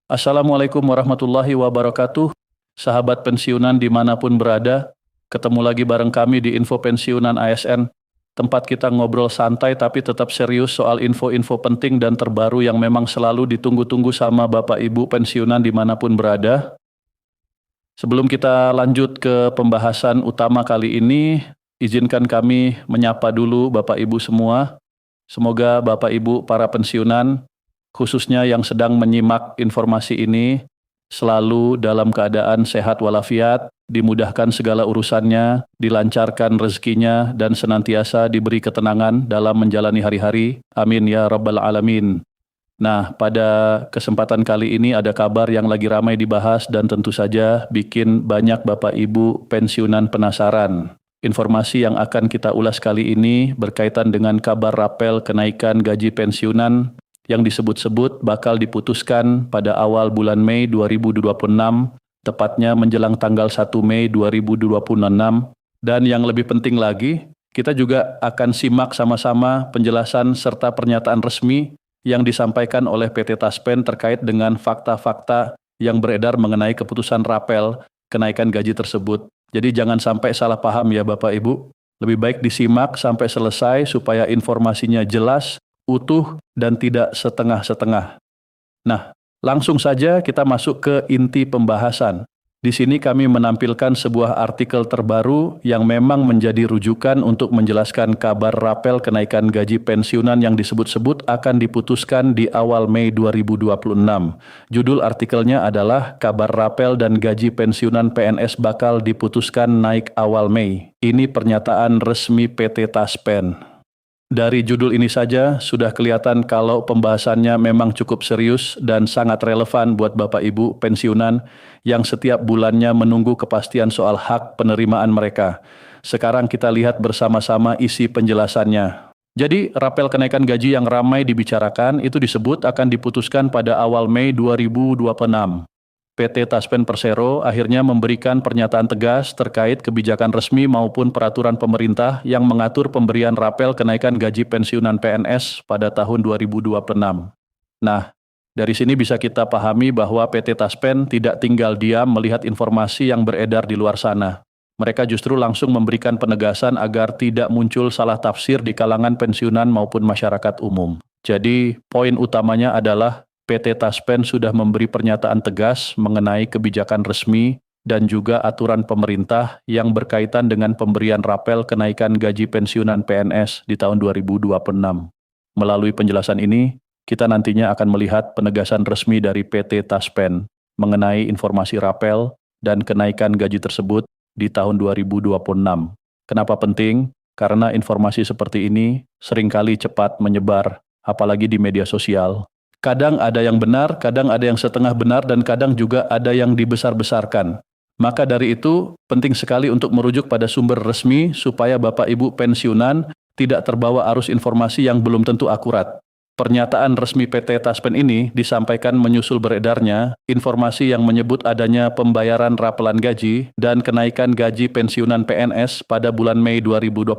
Assalamualaikum warahmatullahi wabarakatuh. Sahabat pensiunan dimanapun berada, ketemu lagi bareng kami di Info Pensiunan ASN. Tempat kita ngobrol santai tapi tetap serius soal info-info penting dan terbaru yang memang selalu ditunggu-tunggu sama Bapak Ibu pensiunan dimanapun berada. Sebelum kita lanjut ke pembahasan utama kali ini, izinkan kami menyapa dulu Bapak Ibu semua. Semoga Bapak Ibu para pensiunan, khususnya yang sedang menyimak informasi ini, selalu dalam keadaan sehat walafiat, dimudahkan segala urusannya, dilancarkan rezekinya, dan senantiasa diberi ketenangan dalam menjalani hari-hari. Amin ya rabbal alamin. Nah, pada kesempatan kali ini ada kabar yang lagi ramai dibahas dan tentu saja bikin banyak Bapak Ibu pensiunan penasaran. Informasi yang akan kita ulas kali ini berkaitan dengan kabar rapel kenaikan gaji pensiunan yang disebut-sebut bakal diputuskan pada awal bulan Mei 2026, tepatnya menjelang tanggal 1 Mei 2026. Dan yang lebih penting lagi, kita juga akan simak sama-sama penjelasan serta pernyataan resmi yang disampaikan oleh PT Taspen terkait dengan fakta-fakta yang beredar mengenai keputusan rapel kenaikan gaji tersebut. Jadi jangan sampai salah paham ya Bapak Ibu. Lebih baik disimak sampai selesai supaya informasinya jelas, utuh, dan tidak setengah-setengah. Nah, langsung saja kita masuk ke inti pembahasan. Di sini kami menampilkan sebuah artikel terbaru yang memang menjadi rujukan untuk menjelaskan kabar rapel kenaikan gaji pensiunan yang disebut-sebut akan diputuskan di awal Mei 2026. Judul artikelnya adalah Kabar Rapel dan Gaji Pensiunan PNS bakal diputuskan naik awal Mei. Ini pernyataan resmi PT Taspen. Dari judul ini saja sudah kelihatan kalau pembahasannya memang cukup serius dan sangat relevan buat Bapak Ibu pensiunan yang setiap bulannya menunggu kepastian soal hak penerimaan mereka. Sekarang kita lihat bersama-sama isi penjelasannya. Jadi, rapel kenaikan gaji yang ramai dibicarakan itu disebut akan diputuskan pada awal Mei 2026. PT Taspen Persero akhirnya memberikan pernyataan tegas terkait kebijakan resmi maupun peraturan pemerintah yang mengatur pemberian rapel kenaikan gaji pensiunan PNS pada tahun 2026. Nah, dari sini bisa kita pahami bahwa PT Taspen tidak tinggal diam melihat informasi yang beredar di luar sana. Mereka justru langsung memberikan penegasan agar tidak muncul salah tafsir di kalangan pensiunan maupun masyarakat umum. Jadi, poin utamanya adalah PT Taspen sudah memberi pernyataan tegas mengenai kebijakan resmi dan juga aturan pemerintah yang berkaitan dengan pemberian rapel kenaikan gaji pensiunan PNS di tahun 2026. Melalui penjelasan ini, kita nantinya akan melihat penegasan resmi dari PT Taspen mengenai informasi rapel dan kenaikan gaji tersebut di tahun 2026. Kenapa penting? Karena informasi seperti ini seringkali cepat menyebar, apalagi di media sosial. Kadang ada yang benar, kadang ada yang setengah benar, dan kadang juga ada yang dibesar-besarkan. Maka dari itu, penting sekali untuk merujuk pada sumber resmi supaya Bapak Ibu pensiunan tidak terbawa arus informasi yang belum tentu akurat. Pernyataan resmi PT Taspen ini disampaikan menyusul beredarnya informasi yang menyebut adanya pembayaran rapelan gaji dan kenaikan gaji pensiunan PNS pada bulan Mei 2026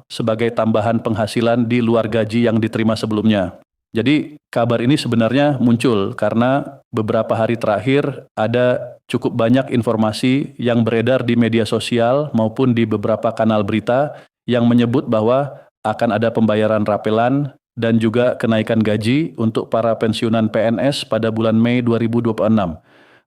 sebagai tambahan penghasilan di luar gaji yang diterima sebelumnya. Jadi kabar ini sebenarnya muncul karena beberapa hari terakhir ada cukup banyak informasi yang beredar di media sosial maupun di beberapa kanal berita yang menyebut bahwa akan ada pembayaran rapelan dan juga kenaikan gaji untuk para pensiunan PNS pada bulan Mei 2026.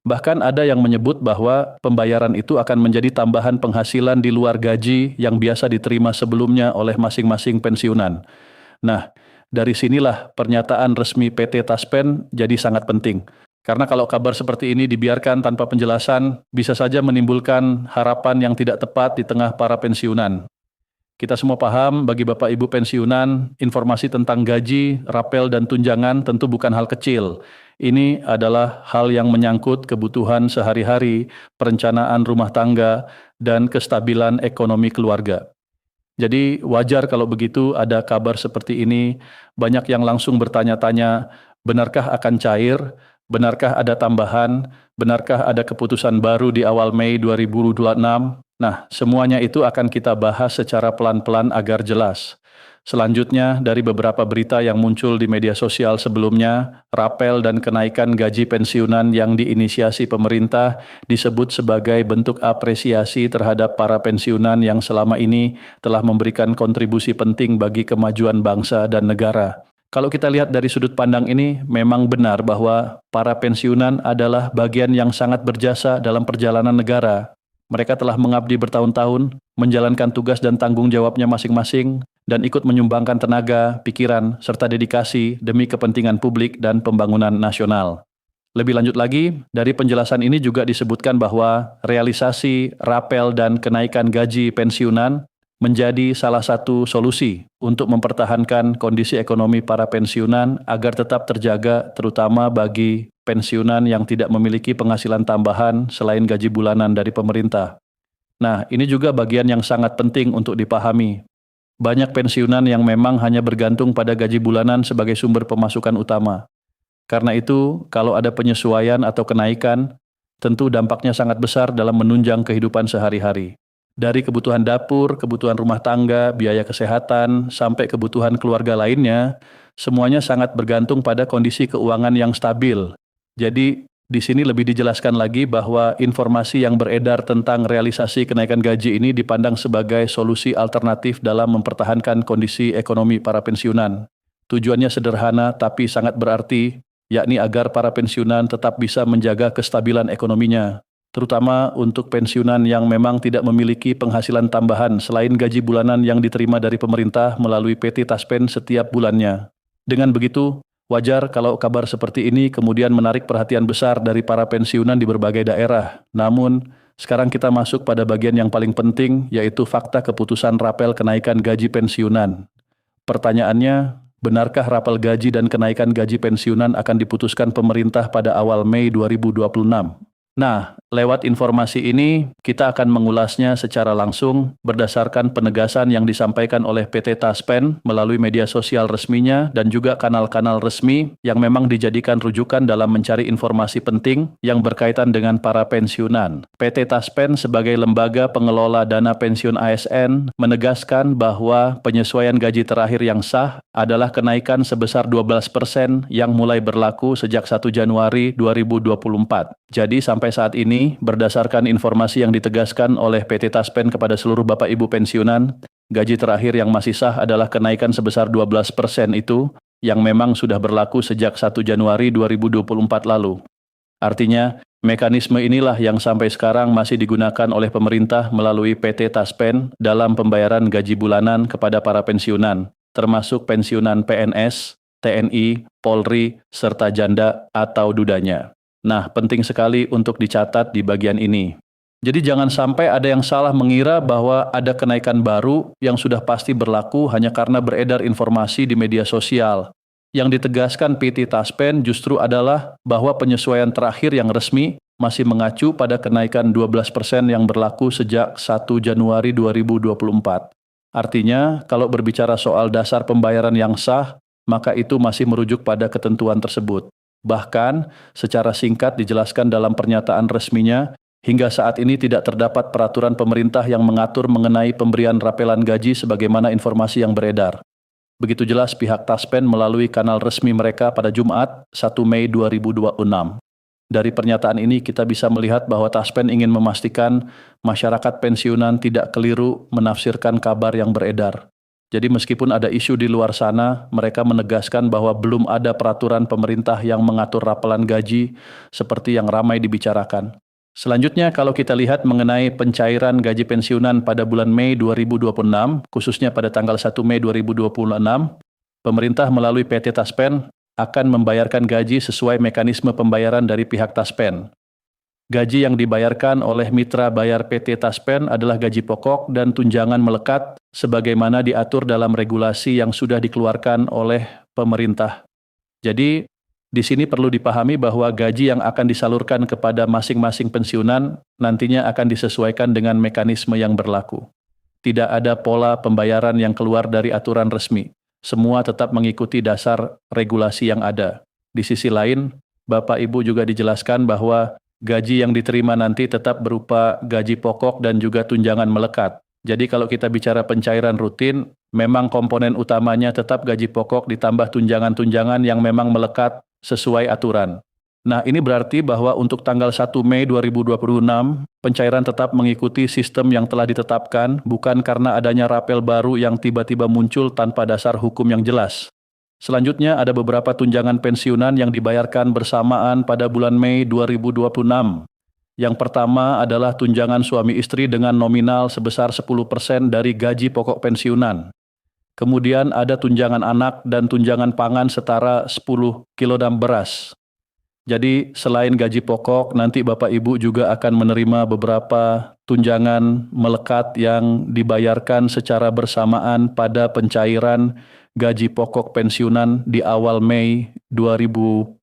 Bahkan ada yang menyebut bahwa pembayaran itu akan menjadi tambahan penghasilan di luar gaji yang biasa diterima sebelumnya oleh masing-masing pensiunan. Nah, dari sinilah pernyataan resmi PT Taspen jadi sangat penting. Karena kalau kabar seperti ini dibiarkan tanpa penjelasan, bisa saja menimbulkan harapan yang tidak tepat di tengah para pensiunan. Kita semua paham bagi Bapak Ibu pensiunan, informasi tentang gaji, rapel, dan tunjangan tentu bukan hal kecil. Ini adalah hal yang menyangkut kebutuhan sehari-hari, perencanaan rumah tangga, dan kestabilan ekonomi keluarga. Jadi wajar kalau begitu ada kabar seperti ini, banyak yang langsung bertanya-tanya, benarkah akan cair, benarkah ada tambahan, benarkah ada keputusan baru di awal Mei 2026? Nah, semuanya itu akan kita bahas secara pelan-pelan agar jelas. Selanjutnya, dari beberapa berita yang muncul di media sosial sebelumnya, rapel dan kenaikan gaji pensiunan yang diinisiasi pemerintah disebut sebagai bentuk apresiasi terhadap para pensiunan yang selama ini telah memberikan kontribusi penting bagi kemajuan bangsa dan negara. Kalau kita lihat dari sudut pandang ini, memang benar bahwa para pensiunan adalah bagian yang sangat berjasa dalam perjalanan negara. Mereka telah mengabdi bertahun-tahun, menjalankan tugas dan tanggung jawabnya masing-masing, dan ikut menyumbangkan tenaga, pikiran, serta dedikasi demi kepentingan publik dan pembangunan nasional. Lebih lanjut lagi, dari penjelasan ini juga disebutkan bahwa realisasi, rapel, dan kenaikan gaji pensiunan menjadi salah satu solusi untuk mempertahankan kondisi ekonomi para pensiunan agar tetap terjaga, terutama bagi pensiunan yang tidak memiliki penghasilan tambahan selain gaji bulanan dari pemerintah. Nah, ini juga bagian yang sangat penting untuk dipahami. Banyak pensiunan yang memang hanya bergantung pada gaji bulanan sebagai sumber pemasukan utama. Karena itu, kalau ada penyesuaian atau kenaikan, tentu dampaknya sangat besar dalam menunjang kehidupan sehari-hari. Dari kebutuhan dapur, kebutuhan rumah tangga, biaya kesehatan, sampai kebutuhan keluarga lainnya, semuanya sangat bergantung pada kondisi keuangan yang stabil. Jadi, di sini lebih dijelaskan lagi bahwa informasi yang beredar tentang realisasi kenaikan gaji ini dipandang sebagai solusi alternatif dalam mempertahankan kondisi ekonomi para pensiunan. Tujuannya sederhana tapi sangat berarti, yakni agar para pensiunan tetap bisa menjaga kestabilan ekonominya, terutama untuk pensiunan yang memang tidak memiliki penghasilan tambahan selain gaji bulanan yang diterima dari pemerintah melalui PT Taspen setiap bulannya. Dengan begitu, wajar kalau kabar seperti ini kemudian menarik perhatian besar dari para pensiunan di berbagai daerah. Namun, sekarang kita masuk pada bagian yang paling penting, yaitu fakta keputusan rapel kenaikan gaji pensiunan. Pertanyaannya, benarkah rapel gaji dan kenaikan gaji pensiunan akan diputuskan pemerintah pada awal Mei 2026? Nah, lewat informasi ini, kita akan mengulasnya secara langsung berdasarkan penegasan yang disampaikan oleh PT Taspen melalui media sosial resminya dan juga kanal-kanal resmi yang memang dijadikan rujukan dalam mencari informasi penting yang berkaitan dengan para pensiunan. PT Taspen sebagai lembaga pengelola dana pensiun ASN menegaskan bahwa penyesuaian gaji terakhir yang sah adalah kenaikan sebesar 12% yang mulai berlaku sejak 1 Januari 2024. Jadi sampai saat ini, berdasarkan informasi yang ditegaskan oleh PT Taspen kepada seluruh Bapak Ibu pensiunan, gaji terakhir yang masih sah adalah kenaikan sebesar 12% itu, yang memang sudah berlaku sejak 1 Januari 2024 lalu. Artinya, mekanisme inilah yang sampai sekarang masih digunakan oleh pemerintah melalui PT Taspen dalam pembayaran gaji bulanan kepada para pensiunan, termasuk pensiunan PNS, TNI, Polri, serta janda atau dudanya. Nah, penting sekali untuk dicatat di bagian ini. Jadi jangan sampai ada yang salah mengira bahwa ada kenaikan baru yang sudah pasti berlaku hanya karena beredar informasi di media sosial. Yang ditegaskan PT Taspen justru adalah bahwa penyesuaian terakhir yang resmi masih mengacu pada kenaikan 12% yang berlaku sejak 1 Januari 2024. Artinya, kalau berbicara soal dasar pembayaran yang sah, maka itu masih merujuk pada ketentuan tersebut. Bahkan, secara singkat dijelaskan dalam pernyataan resminya, hingga saat ini tidak terdapat peraturan pemerintah yang mengatur mengenai pemberian rapelan gaji sebagaimana informasi yang beredar. Begitu jelas pihak Taspen melalui kanal resmi mereka pada Jumat, 1 Mei 2026. Dari pernyataan ini kita bisa melihat bahwa Taspen ingin memastikan masyarakat pensiunan tidak keliru menafsirkan kabar yang beredar. Jadi meskipun ada isu di luar sana, mereka menegaskan bahwa belum ada peraturan pemerintah yang mengatur rapelan gaji seperti yang ramai dibicarakan. Selanjutnya, kalau kita lihat mengenai pencairan gaji pensiunan pada bulan Mei 2026, khususnya pada tanggal 1 Mei 2026, pemerintah melalui PT Taspen akan membayarkan gaji sesuai mekanisme pembayaran dari pihak Taspen. Gaji yang dibayarkan oleh mitra bayar PT Taspen adalah gaji pokok dan tunjangan melekat sebagaimana diatur dalam regulasi yang sudah dikeluarkan oleh pemerintah. Jadi, di sini perlu dipahami bahwa gaji yang akan disalurkan kepada masing-masing pensiunan nantinya akan disesuaikan dengan mekanisme yang berlaku. Tidak ada pola pembayaran yang keluar dari aturan resmi. Semua tetap mengikuti dasar regulasi yang ada. Di sisi lain, Bapak Ibu juga dijelaskan bahwa gaji yang diterima nanti tetap berupa gaji pokok dan juga tunjangan melekat. Jadi kalau kita bicara pencairan rutin, memang komponen utamanya tetap gaji pokok ditambah tunjangan-tunjangan yang memang melekat sesuai aturan. Nah, ini berarti bahwa untuk tanggal 1 Mei 2026, pencairan tetap mengikuti sistem yang telah ditetapkan, bukan karena adanya rapel baru yang tiba-tiba muncul tanpa dasar hukum yang jelas. Selanjutnya ada beberapa tunjangan pensiunan yang dibayarkan bersamaan pada bulan Mei 2026. Yang pertama adalah tunjangan suami istri dengan nominal sebesar 10% dari gaji pokok pensiunan. Kemudian ada tunjangan anak dan tunjangan pangan setara 10 kg beras. Jadi selain gaji pokok, nanti Bapak Ibu juga akan menerima beberapa tunjangan melekat yang dibayarkan secara bersamaan pada pencairan gaji pokok pensiunan di awal Mei 2006.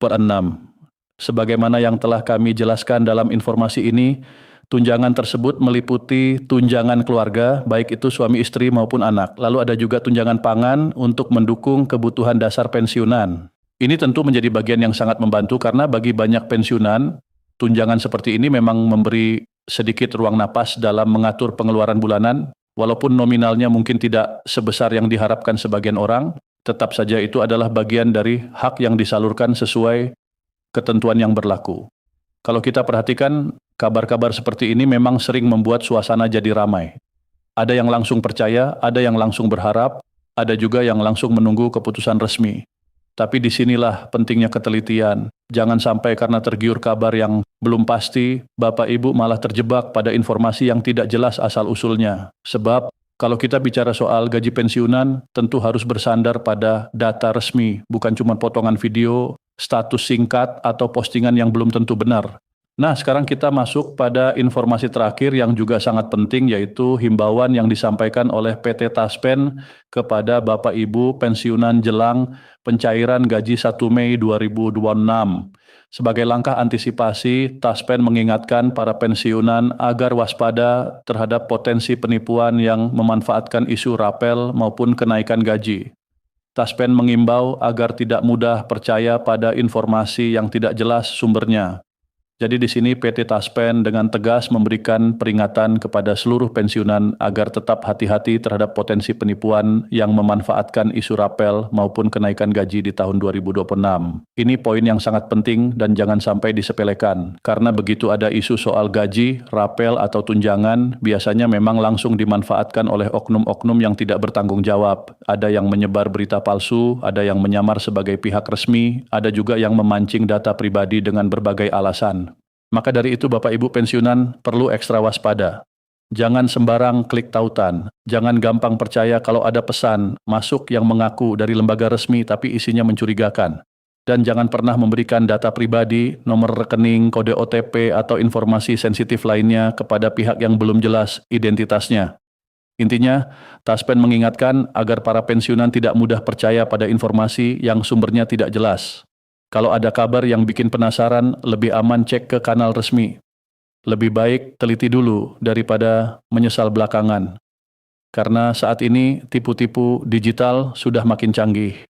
Sebagaimana yang telah kami jelaskan dalam informasi ini, tunjangan tersebut meliputi tunjangan keluarga, baik itu suami istri maupun anak. Lalu ada juga tunjangan pangan untuk mendukung kebutuhan dasar pensiunan. Ini tentu menjadi bagian yang sangat membantu karena bagi banyak pensiunan, tunjangan seperti ini memang memberi sedikit ruang napas dalam mengatur pengeluaran bulanan. Walaupun nominalnya mungkin tidak sebesar yang diharapkan sebagian orang, tetap saja itu adalah bagian dari hak yang disalurkan sesuai ketentuan yang berlaku. Kalau kita perhatikan, kabar-kabar seperti ini memang sering membuat suasana jadi ramai. Ada yang langsung percaya, ada yang langsung berharap, ada juga yang langsung menunggu keputusan resmi. Tapi disinilah pentingnya ketelitian. Jangan sampai karena tergiur kabar yang belum pasti, Bapak Ibu malah terjebak pada informasi yang tidak jelas asal-usulnya. Sebab kalau kita bicara soal gaji pensiunan, tentu harus bersandar pada data resmi, bukan cuma potongan video, status singkat, atau postingan yang belum tentu benar. Nah, sekarang kita masuk pada informasi terakhir yang juga sangat penting, yaitu himbauan yang disampaikan oleh PT Taspen kepada Bapak Ibu pensiunan jelang pencairan gaji 1 Mei 2026. Sebagai langkah antisipasi, Taspen mengingatkan para pensiunan agar waspada terhadap potensi penipuan yang memanfaatkan isu rapel maupun kenaikan gaji. Taspen mengimbau agar tidak mudah percaya pada informasi yang tidak jelas sumbernya. Jadi di sini PT Taspen dengan tegas memberikan peringatan kepada seluruh pensiunan agar tetap hati-hati terhadap potensi penipuan yang memanfaatkan isu rapel maupun kenaikan gaji di tahun 2026. Ini poin yang sangat penting dan jangan sampai disepelekan, karena begitu ada isu soal gaji, rapel atau tunjangan, biasanya memang langsung dimanfaatkan oleh oknum-oknum yang tidak bertanggung jawab. Ada yang menyebar berita palsu, ada yang menyamar sebagai pihak resmi, ada juga yang memancing data pribadi dengan berbagai alasan. Maka dari itu Bapak Ibu pensiunan perlu ekstra waspada. Jangan sembarang klik tautan. Jangan gampang percaya kalau ada pesan masuk yang mengaku dari lembaga resmi tapi isinya mencurigakan. Dan jangan pernah memberikan data pribadi, nomor rekening, kode OTP, atau informasi sensitif lainnya kepada pihak yang belum jelas identitasnya. Intinya, Taspen mengingatkan agar para pensiunan tidak mudah percaya pada informasi yang sumbernya tidak jelas. Kalau ada kabar yang bikin penasaran, lebih aman cek ke kanal resmi. Lebih baik teliti dulu daripada menyesal belakangan. Karena saat ini tipu-tipu digital sudah makin canggih.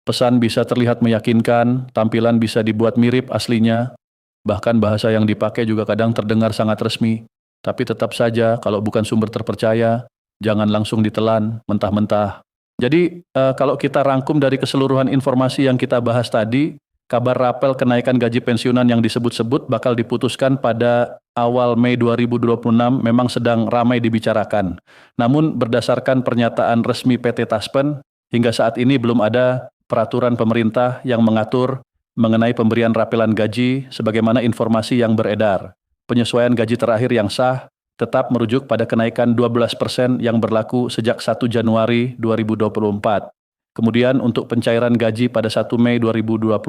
Pesan bisa terlihat meyakinkan, tampilan bisa dibuat mirip aslinya, bahkan bahasa yang dipakai juga kadang terdengar sangat resmi. Tapi tetap saja kalau bukan sumber terpercaya, jangan langsung ditelan mentah-mentah. Jadi kalau kita rangkum dari keseluruhan informasi yang kita bahas tadi, kabar rapel kenaikan gaji pensiunan yang disebut-sebut bakal diputuskan pada awal Mei 2026 memang sedang ramai dibicarakan. Namun berdasarkan pernyataan resmi PT Taspen, hingga saat ini belum ada peraturan pemerintah yang mengatur mengenai pemberian rapelan gaji sebagaimana informasi yang beredar. Penyesuaian gaji terakhir yang sah tetap merujuk pada kenaikan 12% yang berlaku sejak 1 Januari 2024. Kemudian untuk pencairan gaji pada 1 Mei 2026,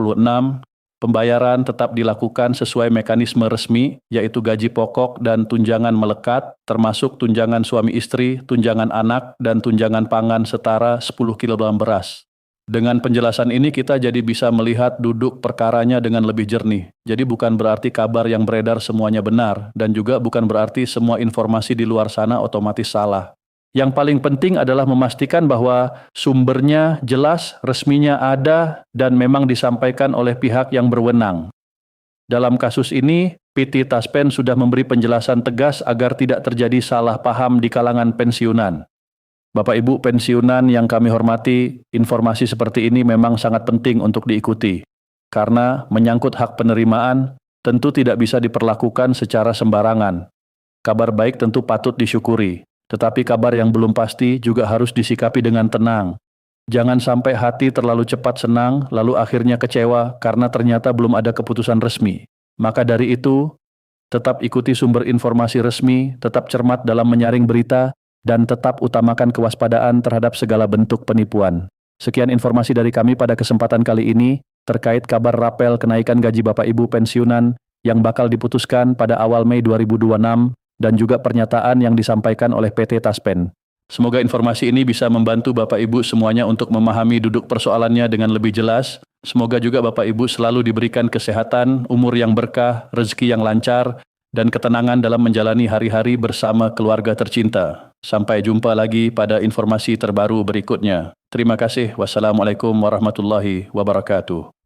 pembayaran tetap dilakukan sesuai mekanisme resmi, yaitu gaji pokok dan tunjangan melekat, termasuk tunjangan suami istri, tunjangan anak, dan tunjangan pangan setara 10 kg beras. Dengan penjelasan ini kita jadi bisa melihat duduk perkaranya dengan lebih jernih. Jadi bukan berarti kabar yang beredar semuanya benar, dan juga bukan berarti semua informasi di luar sana otomatis salah. Yang paling penting adalah memastikan bahwa sumbernya jelas, resminya ada, dan memang disampaikan oleh pihak yang berwenang. Dalam kasus ini, PT Taspen sudah memberi penjelasan tegas agar tidak terjadi salah paham di kalangan pensiunan. Bapak Ibu pensiunan yang kami hormati, informasi seperti ini memang sangat penting untuk diikuti. Karena menyangkut hak penerimaan, tentu tidak bisa diperlakukan secara sembarangan. Kabar baik tentu patut disyukuri, tetapi kabar yang belum pasti juga harus disikapi dengan tenang. Jangan sampai hati terlalu cepat senang, lalu akhirnya kecewa karena ternyata belum ada keputusan resmi. Maka dari itu, tetap ikuti sumber informasi resmi, tetap cermat dalam menyaring berita, dan tetap utamakan kewaspadaan terhadap segala bentuk penipuan. Sekian informasi dari kami pada kesempatan kali ini, terkait kabar rapel kenaikan gaji Bapak Ibu pensiunan yang bakal diputuskan pada awal Mei 2026, dan juga pernyataan yang disampaikan oleh PT Taspen. Semoga informasi ini bisa membantu Bapak Ibu semuanya untuk memahami duduk persoalannya dengan lebih jelas. Semoga juga Bapak Ibu selalu diberikan kesehatan, umur yang berkah, rezeki yang lancar, dan ketenangan dalam menjalani hari-hari bersama keluarga tercinta. Sampai jumpa lagi pada informasi terbaru berikutnya. Terima kasih. Wassalamualaikum warahmatullahi wabarakatuh.